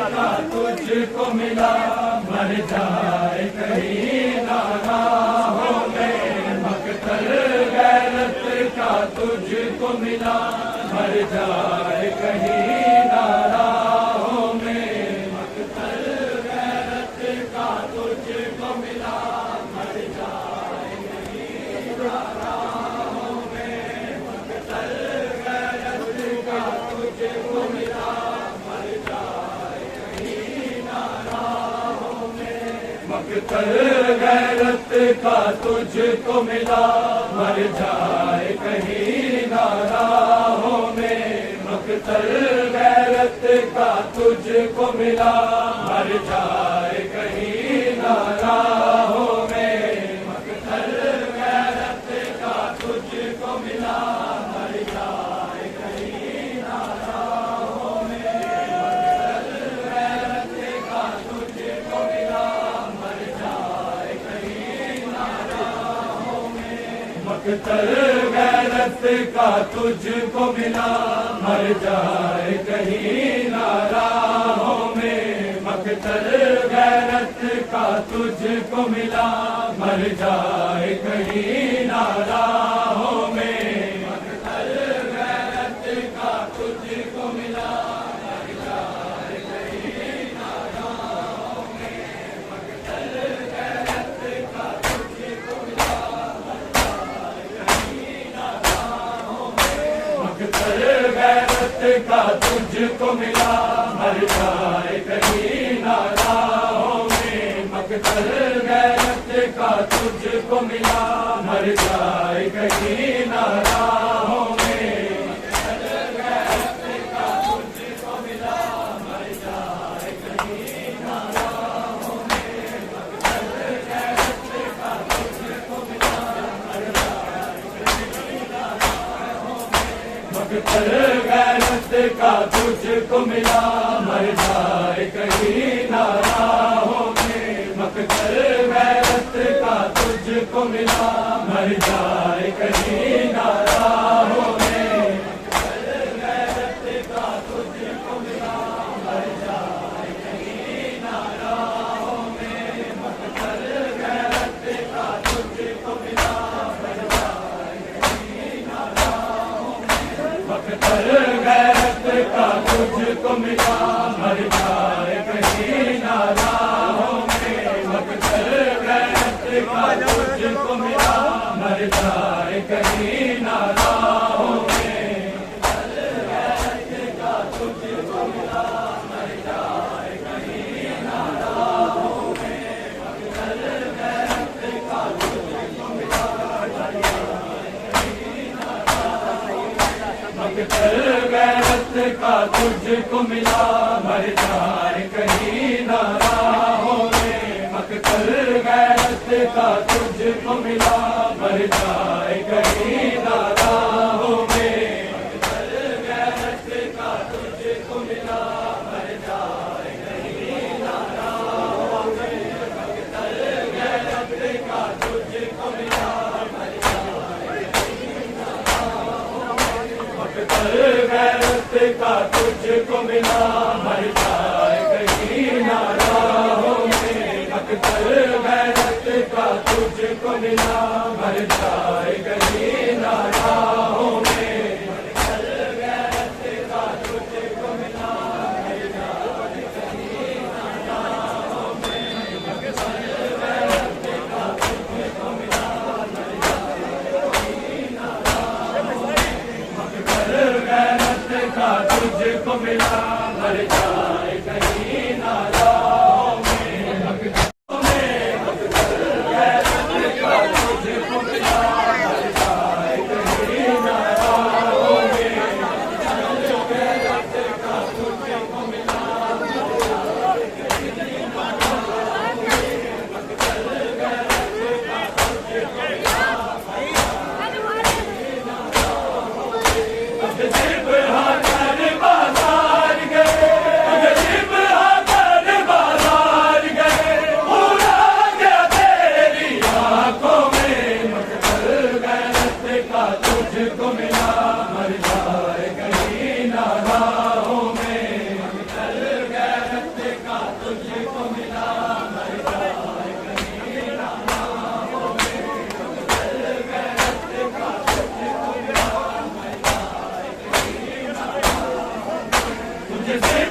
का तुझको मिला, मर जाए कहीं नाना हो मैं। मकतल गैरत का तुझको मिला, मर जाए कहीं नाना हो मैं। मकतल गैरत का तुझको मिला, मर जाए कहीं नाना हो मैं। मकतल गैरत का तुझको मिला, मर जाए कहीं नाना हो मैं। मकतल गैरत का तुझको मिला, मर जाए कहीं नाना हो मैं। मकतल गैरत का तुझको मिला, मर जाए कहीं नाना हो मैं। मकतल गैरत का तुझको मिला, मर जाए कहीं नाना हो मैं। मकतल गैरत का तुझको मिला, मर जाए कहीं नाना हो मैं। मकतल गैरत का तुझको मिला, मर जाए कहीं नारा हो मैं। मकतल गैरत का तुझको मिला, मर जाए कहीं नारा हो मैं। मकतल गैरत का तुझको मिला, मर जाए कहीं नारा हो मैं। मकतल गैरत का तुझको मिला, मर जाए कहीं नारा हो मैं। मकतल गैरत का तुझको मिला, मर जाए कहीं नारा हो मैं। मकतल गैरत का तुझको मिला, मर जाए कहीं नारा हो मैं। मकतल गैरत का तुझको मिला, मर जाए कहीं नारा हो मैं। मकतल गैरत का तुझको मिला, मर जाए कहीं नारा हो मैं। मकतल गैरत का तुझको मिला, मर जाए कहीं नारा हो मैं। मकतल गैरत का तुझको मिला, मर जाए कहीं नारा हो मैं। मकतल गैरत का तुझको मिला, मर जाए कहीं नारा हो मैं। मकतल गैरत का तुझको मिला, मर जाए कहीं नारा हो मैं। मकतल गैरत का तुझको मिला, मर जाए कहीं नारा हो मैं। मकतल गैरत का तुझको मिला, मर जाए कहीं नारा हो मैं। मकतल गैरत का तुझको मिला, मर जाए कहीं नारा हो मैं। मकतल गैरत का तुझको मिला, मर जाए कहीं नारा हो मैं। मकतल गैरत का तुझको मिला, मर जाए कहीं नारा हो मैं। मकतल गैरत का तुझको मिला, मर जाए कहीं नारा हो मैं। मकतल गैरत का तुझको मिला, मर जाए कहीं नारा हो मैं। मकतल गैरत का तुझको मिला, मर जाए कहीं नारा हो मैं। मकतल गैरत का तुझको मिला, मर जाए कहीं नारा हो मैं। मकतल गैरत का तुझको मिला, मर जाए कहीं नारा हो मैं। मकतल गैरत का तुझको मिला, मर जाए कहीं नारा हो मैं। मकतल गैरत का तुझको मिला, मर जाए कहीं नारा हो मैं। मकतल गैरत का तुझको मिला, मर जाए कहीं नारा हो मैं। मकतल तुझको मिला, मर जाए कहीं नारा हो मैं। मकतल गैरत का तुझको मिला, मर जाए कहीं नारा हो मैं। मकतल गैरत का तुझको मिला, मर जाए कहीं नारा हो मैं। अब जिब हाथर बाजार गए,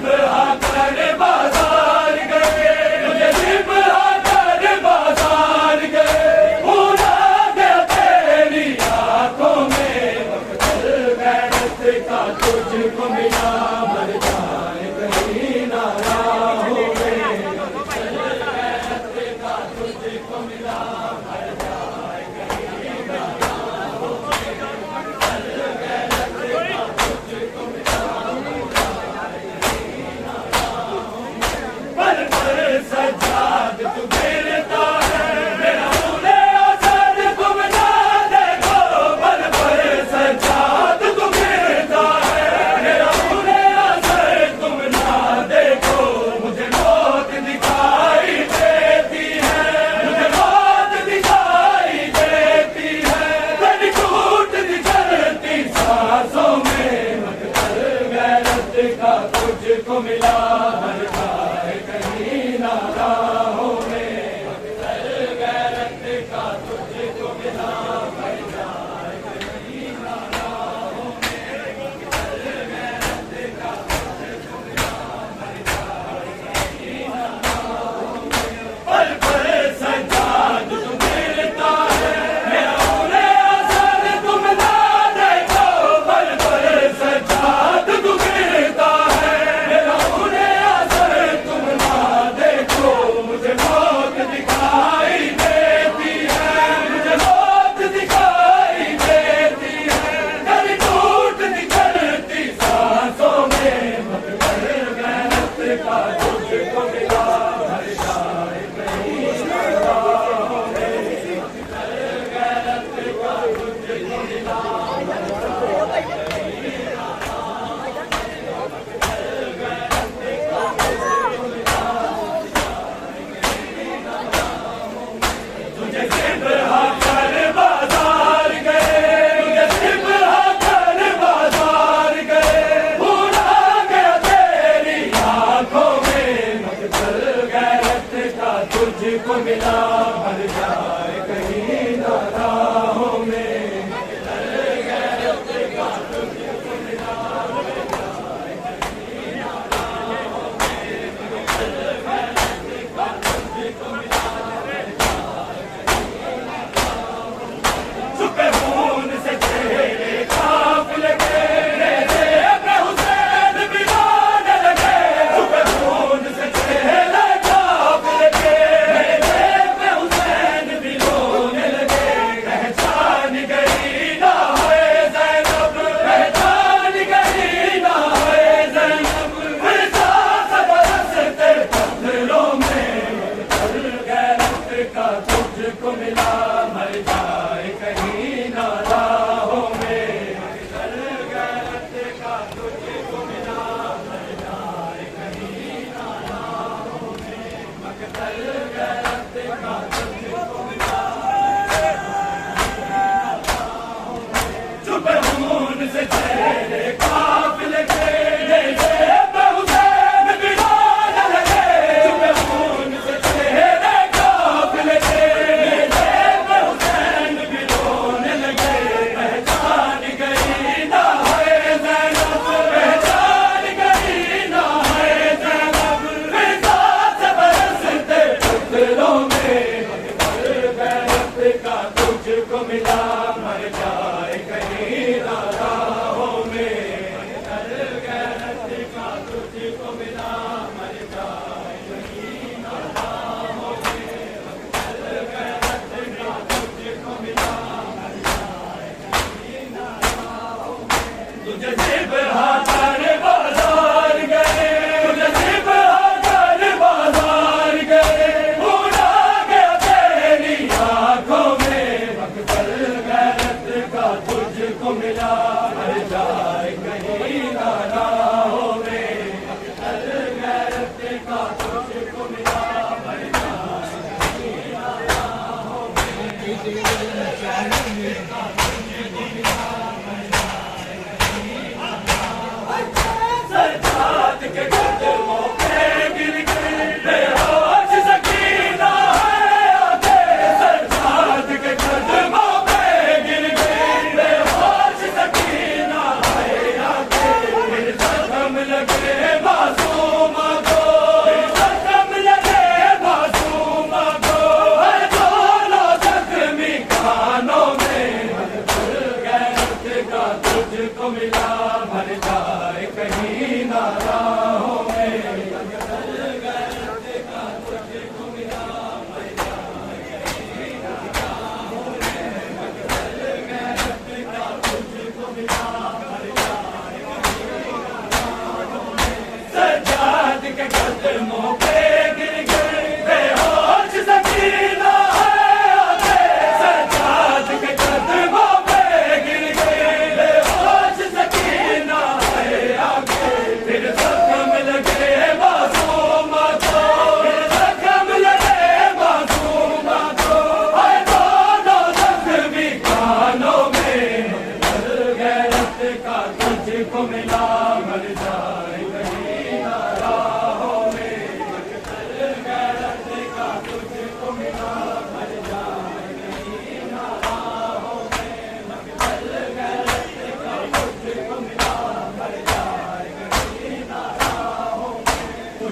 बहाकर बाजार गए, मुजरिम बहाकर बाजार गए, पूरा गया तेरी आंखों में मकसद गैरत का तुझको मिला, मर जाए कहीं ना राहों में, मकसद गैरत का तुझको मिला, मर जाए कहीं ना राहों में, मकसद गैरत का तुझको मिला, मर जाए कहीं ना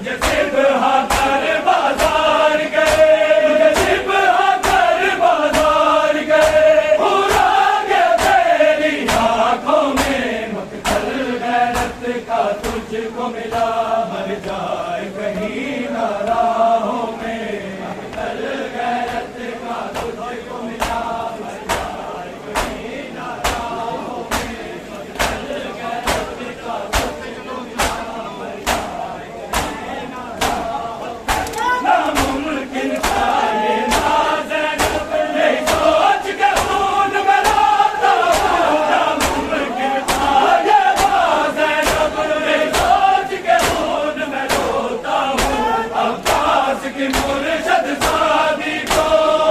मुझे सिर्फ हाकर बाजार गए, मुझे सिर्फ हाकर बाजार गए, पूरा गया तेरी आंखों में मकतल गैरत का तुझको मिला, मर जाए कहीं ना राहों में, मकतल गैरत का तुझको मिला, मर जाए कहीं ना राहों में, मकतल गैरत का तुझको मिला, मर जाए कहीं ना राहों में। नामुमकिन था ये नाज़ैनब, यही सोच के खून में रोता हूँ, नामुमकिन था ये नाज़ैनब, यही सोच के खून में रोता हूँ। अब्बास की मुर्शद ज़ादी को,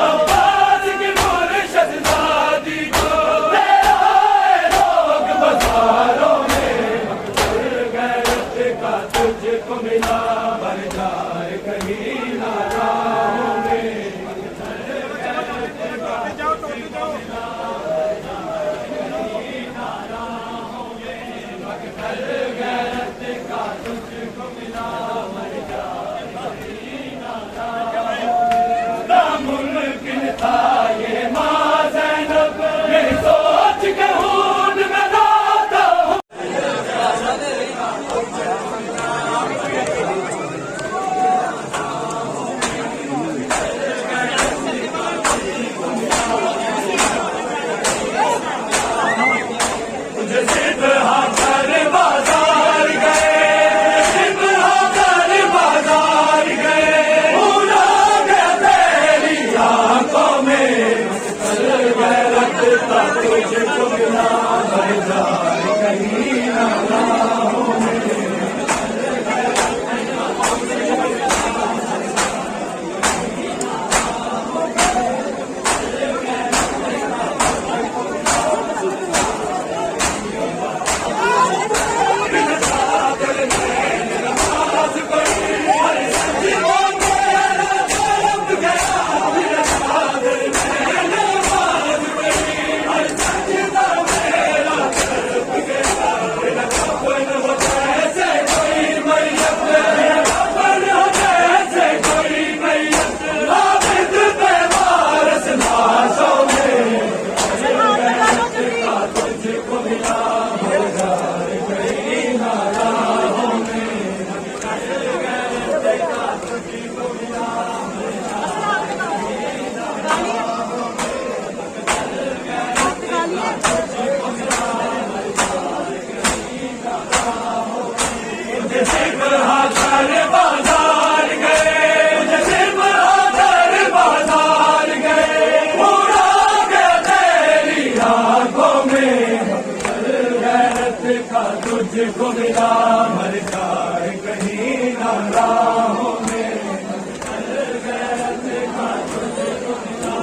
अब्बास की मुर्शद ज़ादी को ले आए लोग बाज़ारों में, मकतल गैरत का तुझको मिला, मर जाए कहीं ना राहों में, मकतल गैरत का तुझको मिला, मर जाए कहीं ना राहों में, मकतल गैरत का तुझको मिला, मर जाए कहीं ना राहों में। नामुमकिन था ये माँ ज़ैनब, यही सोच के खून में रोता हूँ। मुझे सिर्फ हाकर बाजार गए, सिर्फ हाकर बाजार गए, पूरा गया तेरी आंखों में, मकतल गैरत का तुझको मिला, मर जाए कहीं ना राहों में। मुझे सिर्फ हाकर बाजार गए, मुझे सिर्फ हाकर बाजार गए, पूरा गया तेरी आंखों में, मकतल गैरत का तुझको मिला, मर जाए कहीं ना राहों में, मकतल गैरत का तुझको मिला,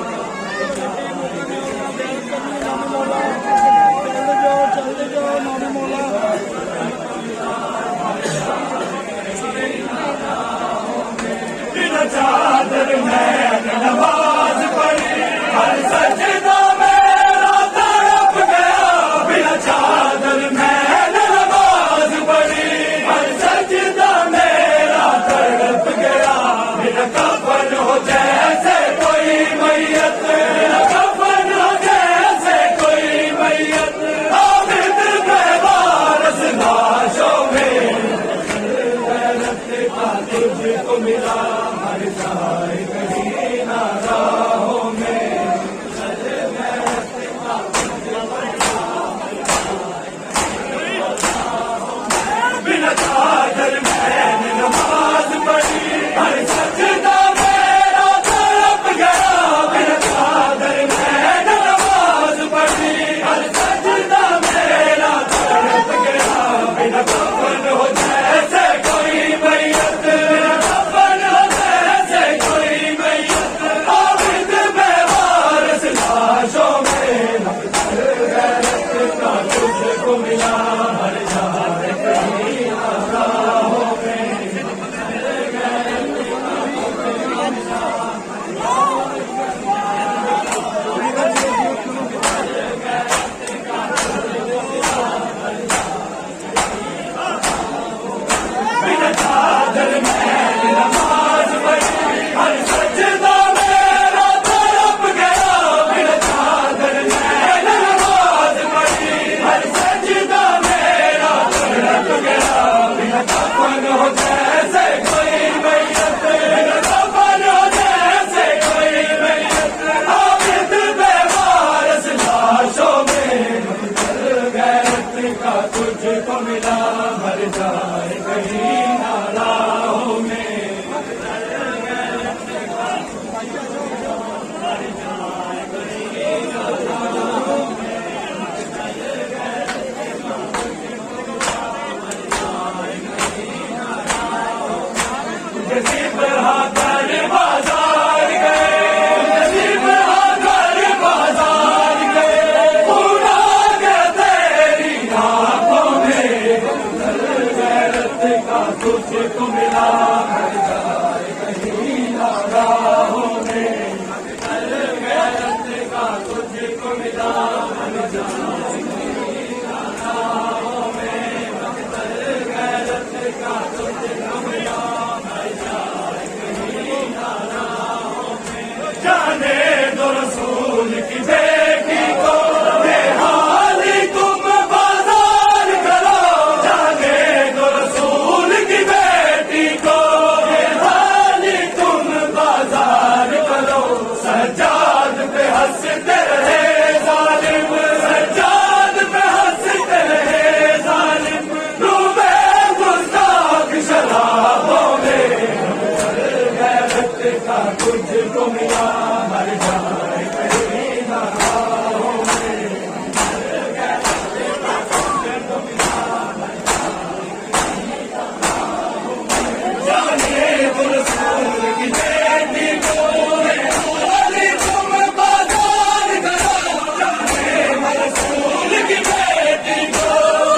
मर जाए बिना चादर मैंने नमाज पढ़ी, हर सजदा मेरा तड़प गया, बिना चादर मैंने नमाज पढ़ी, हर सजदा मेरा तड़प गया, बिना कफन हो जैसे कोई मैयत, बिना कफन हो जैसे कोई मैयत, आबिद बेवारस लाशों में, गैरत का तुझको मिला, मर जाए कहीं ना राहों में, गैरत का तुझको मिला, बिना चादर मैंने नमाज पढ़ी, हर सजदा मेरा तड़प गया, बिना चादर मैंने नमाज पढ़ी, हर सजदा मेरा तड़प गया, बिना कफन हो जैसे कोई मैयत, बिना कफन हो जैसे कोई मिला मर जाए कहीं नाराहों में, मकतल गैरत का तुझको मिला मर जाए कहीं नाराहों में, मकतल गैरत का तुझको मिला मर जाए कहीं नाराहों में। जाने दो रसूल की बेटी को बेहाली तुम बाजार करो, जाने दो रसूल की बेटी को बेहाली तुम बाजार करो। सज्जाद पे हंसते रहे जालिम, सज्जाद पे हंसते रहे जालिम, डूबे गुस्ताख शराबों में, गैरत का तुझको मिला मर जाए कहीं नाराहों में, गैरत का तुझको मिला मर जाए कहीं नाराहों में। जाने दो रसूल की बेटी को बेहाली तुम बाजार करो, जाने दो रसूल की बेटी को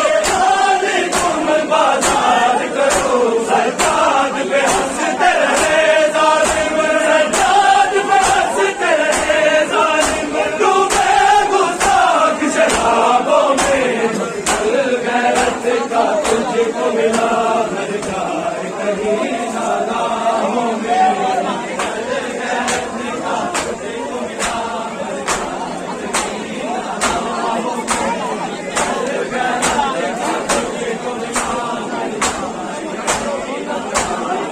बेहाली तुम बाजार करो। सज्जाद पे हंसते रहे जालिम, सज्जाद पे हंसते रहे जालिम, डूबे गुस्ताख शराबों में, मकतल गैरत का तुझको मिला मर जाए कहीं नाराहों में, मकतल गैरत का तुझको मिला मर जाए कहीं नाराहों में, मकतल गैरत का तुझको मिला मर जाए कहीं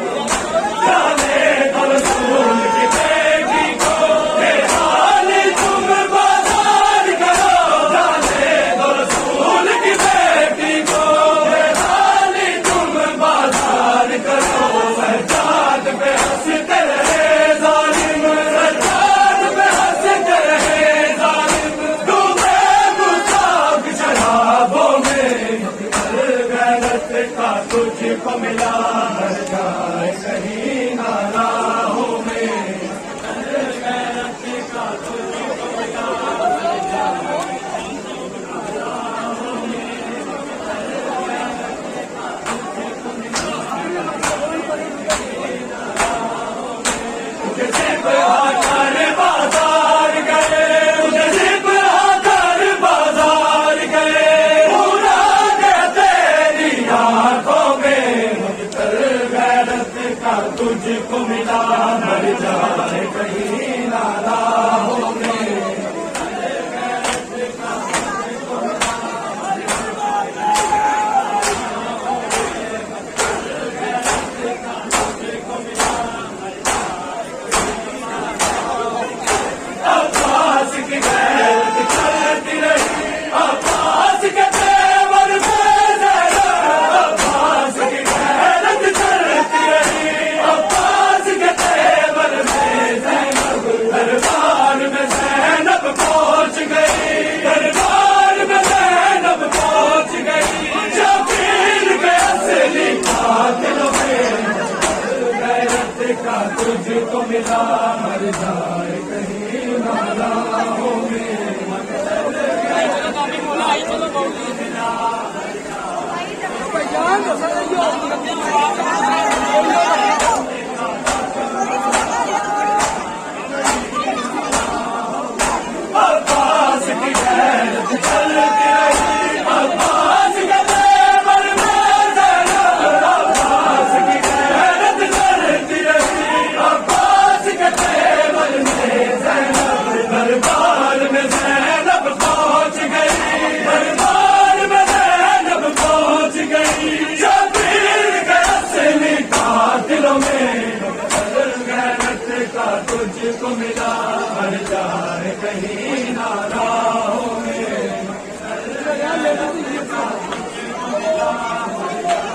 नाराहों में। जाने दो रसूल की बेटी को बेहाली तुम बाजार करो, जाने दो रसूल की बेटी को बेहाली तुम बाजार करो। सज्जाद पे हंसते रहे जालिम, सज्जाद पे हंसते रहे जालिम, डूबे गुस्ताख शराबों में, मकतल गैरत का तुझको मिला मर जाए कहीं नाराहों में, मकतल गैरत का तुझको मिला मर जाए कहीं नाराहों में, मकतल गैरत का तुझको मिला मर जाए कहीं नाराहों में। तुझे सिर्फ आकर बाजार गए, तुझे सिर्फ आकर बाजार गए, पूरा गया तेरी आंखों में, मकतल गैरत का तुझको मिला मर जाए कहीं नाराहों में, मकतल गैरत का तुझको मिला मर जाए कहीं नाराहों में, मकतल गैरत का तुझको मिला मर जाए कहीं नाराहों में। अब्बास की गैरत चलती रही, अब्बास के तेवर में ज़ैनब, अब्बास की गैरत चलती रही, अब्बास के तेवर में ज़ैनब, दरबार में ज़ैनब पहुंच गई, दरबार में ज़ैनब पहुंच गई। शबीर के असली कातिलों में, गैरत का तुझको मिला मर जाए कहीं नाराहों में, मकतल गैरत का तुझको मिला मर अब्बास की गैरत चलती रही, अब्बास के तेवर में ज़ैनब, अब्बास की गैरत चलती रही, अब्बास के तेवर में ज़ैनब, दरबार में ज़ैनब पहुंच गई, दरबार में ज़ैनब पहुंच गई। शबीर के असली कातिलों में, मकतल गैरत का तुझको मिला मर जाए कहीं नाराहों में, मकतल गैरत का तुझको मिला मर जाए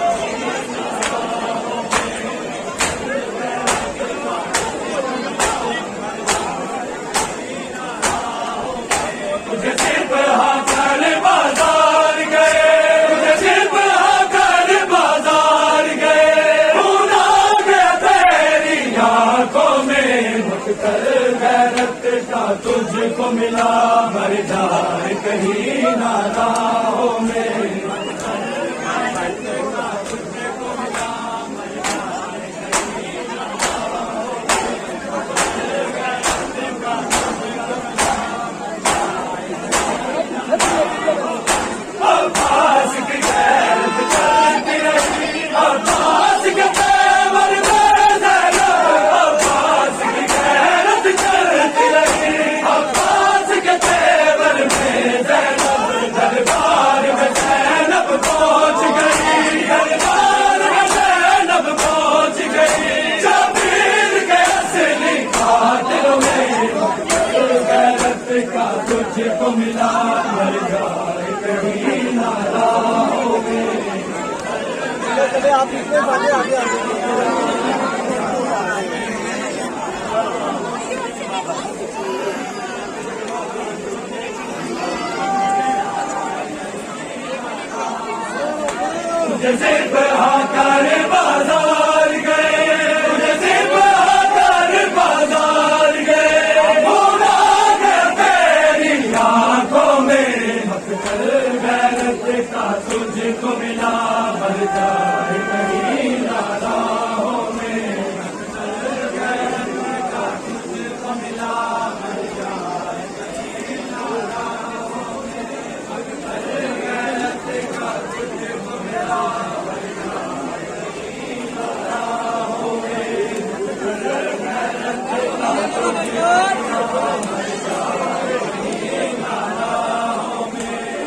कहीं नाराहों में, मकतल गैरत का तुझको मिला मर जाए कहीं नाराहों में। तुझे सिर्फ आकर बाजार गए, तुझे सिर्फ आकर बाजार गए, भूला गया तेरी आंखों में, मकतल गैरत का तुझको मिला मर जाए कहीं नाराहों में, मकतल गैरत का तुझको मिला मर आप इतने सारे आगे आगे जैसे बहाकर बाजार गए, जैसे बहाकर बाजार गए, भूला गया तेरी आंखों में मकसद गैरत का तुझको मिला, मर जाए कहीं राहों में मकसद गैरत का तुझको मिला, मर जाए कहीं राहों में मकसद गैरत का तुझको मिला।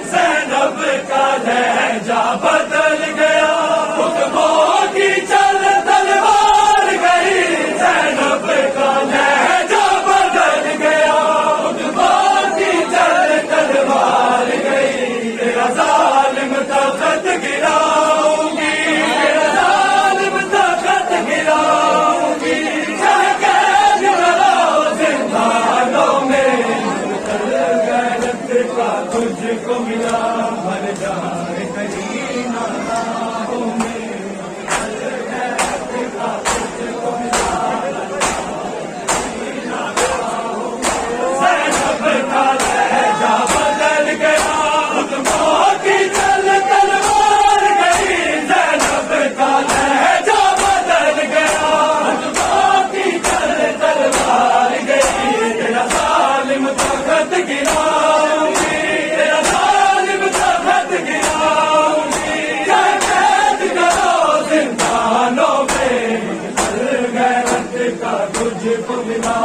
ज़ैनब का लहजा बदल गया, खुतबों की चल तलवार गई, ज़ैनब का लहजा बदल गया, खुतबों की चल तलवार गई, तेरा जालिम तख्त गिराऊंगी, तेरा जालिम तख्त गिराऊंगी, चाहे कैद करो जिंदानों में, गैरत का तुझको मिला, मर जाए कहीं राहों में, गैरत का तुझको मिला, ज़ैनब का लहजा बदल गया, खुतबों की चल तलवार गई, ज़ैनब का लहजा बदल गया, खुतबों की चल तलवार गई, तेरा जालिम तख्त गिराऊंगी, तेरा जालिम तख्त गिराऊंगी, चाहे कैद करो जिंदानों में, मकसद गैरत का तुझको मिला।